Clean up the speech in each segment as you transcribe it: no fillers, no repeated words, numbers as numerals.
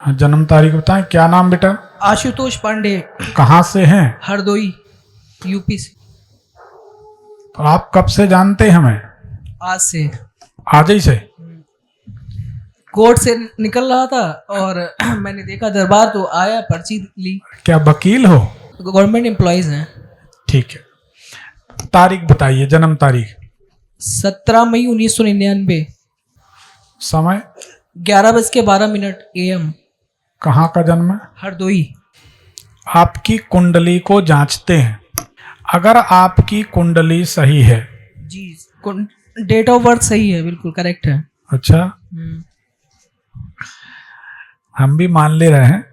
हाँ, जन्म तारीख बताएं। क्या नाम बेटा? आशुतोष पांडे, कहाँ से हैं? हरदोई, यूपी से। तो आप कब से जानते हैं हमें? आज से। आज ही से? कोर्ट से निकल रहा था और मैंने देखा दरबार, तो आया, पर्ची ली। क्या वकील हो? गवर्नमेंट एम्प्लॉइज हैं। ठीक है, तारीख बताइए, जन्म तारीख। 17 मई 1999, समय? 11:12 AM, कहाँ का जन्म है? हरदोई। आपकी कुंडली को जांचते हैं। अगर आपकी कुंडली सही है, जी, डेट ऑफ बर्थ सही है, बिल्कुल करेक्ट है। अच्छा, हम भी मान ले रहे हैं।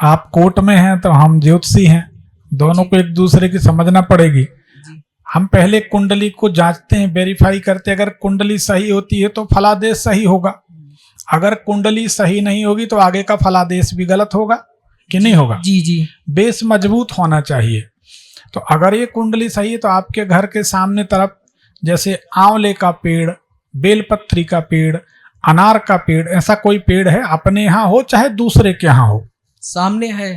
आप कोर्ट में हैं तो हम ज्योतिषी हैं, दोनों को एक दूसरे की समझना पड़ेगी। जी। हम पहले कुंडली को जांचते हैं, वेरीफाई करते हैं। अगर कुंडली सही होती है तो फलादेश सही होगा, अगर कुंडली सही नहीं होगी तो आगे का फलादेश भी गलत होगा कि नहीं होगा? जी जी। बेस मजबूत होना चाहिए। तो अगर ये कुंडली सही है तो आपके घर के सामने तरफ जैसे आंवले का पेड़, बेलपत्री का पेड़, अनार का पेड़, ऐसा कोई पेड़ है अपने यहाँ हो चाहे दूसरे के यहाँ हो? सामने है।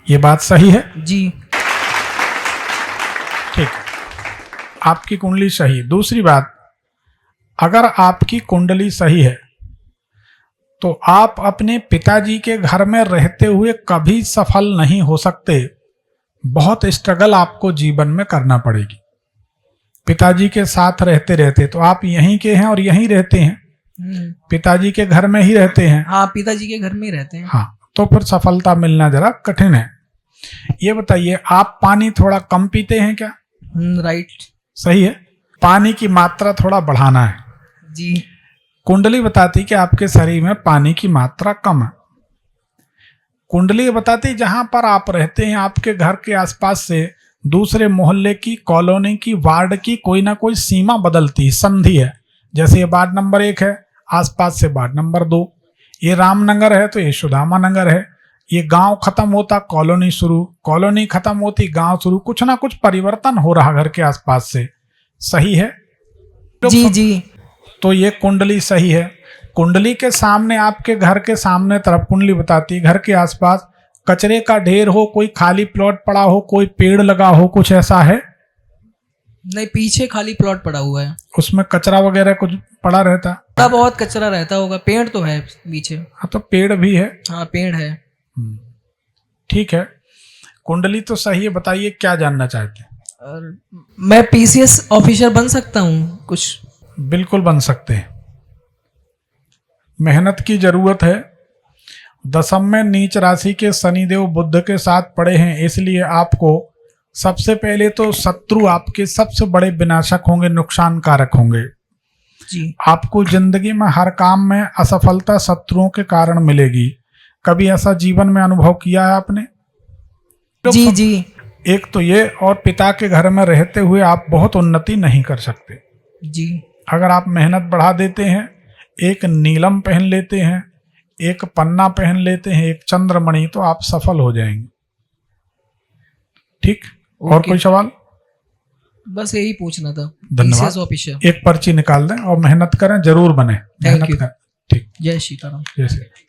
ये बात सही है? जी। ठीक है, आपकी कुंडली सही। दूसरी बात, अगर आपकी कुंडली सही है तो आप अपने पिताजी के घर में रहते हुए कभी सफल नहीं हो सकते। बहुत स्ट्रगल आपको जीवन में करना पड़ेगी। पिताजी के साथ रहते रहते, तो आप यहीं के हैं और यहीं रहते हैं, पिताजी के घर में ही रहते हैं। हाँ, पिताजी के घर में ही रहते हैं। हाँ, तो फिर सफलता मिलना जरा कठिन है। ये बताइए, आप पानी थोड़ा कम पीते हैं क्या? राइट। सही है, पानी की मात्रा थोड़ा बढ़ाना है। जी। कुंडली बताती कि आपके शरीर में पानी की मात्रा कम है। कुंडली बताती जहां पर आप रहते हैं, आपके घर के आसपास से दूसरे मोहल्ले की, कॉलोनी की, वार्ड की कोई ना कोई सीमा बदलती, संधि है। जैसे ये वार्ड नंबर 1 है, आसपास से वार्ड नंबर 2, ये रामनगर है तो ये सुदामा नगर है। ये गांव खत्म होता कॉलोनी शुरू, कॉलोनी खत्म होती गांव शुरू। कुछ ना कुछ परिवर्तन हो रहा घर के आसपास से। सही है? जी जी। तो ये कुंडली सही है। कुंडली के सामने, आपके घर के सामने तरफ कुंडली बताती घर के आसपास कचरे का ढेर हो, कोई खाली प्लॉट पड़ा हो, कोई पेड़ लगा हो, कुछ ऐसा है? नहीं, पीछे खाली प्लॉट पड़ा हुआ है। उसमें कचरा वगैरह कुछ पड़ा रहता? थोड़ा बहुत कचरा रहता होगा। पेड़ तो है पीछे। हाँ, तो पेड़ भी है। हाँ, पेड़ है। ठीक है, कुंडली तो सही है। बताइए क्या जानना चाहते हैं? और मैं PCS ऑफिसर बन सकता हूँ कुछ? बिल्कुल बन सकते हैं। मेहनत की जरूरत है। दशम में नीच राशि के शनिदेव बुध के साथ पड़े हैं, इसलिए आपको सबसे पहले तो शत्रु आपके सबसे बड़े विनाशक होंगे, नुकसान कारक होंगे। जी। आपको जिंदगी में हर काम में असफलता शत्रुओं के कारण मिलेगी। कभी ऐसा जीवन में अनुभव किया है आपने? जी जी। एक तो ये, और पिता के घर में रहते हुए आप बहुत उन्नति नहीं कर सकते। जी। अगर आप मेहनत बढ़ा देते हैं, एक नीलम पहन लेते हैं, एक पन्ना पहन लेते हैं, एक चंद्रमणि, तो आप सफल हो जाएंगे। ठीक? और कोई सवाल? बस यही पूछना था। धन्यवाद। PCS officer. एक पर्ची निकाल दें और मेहनत करें, जरूर बने। थैंक मेहनत यू। करें। ठीक। जय सीताराम। जैसे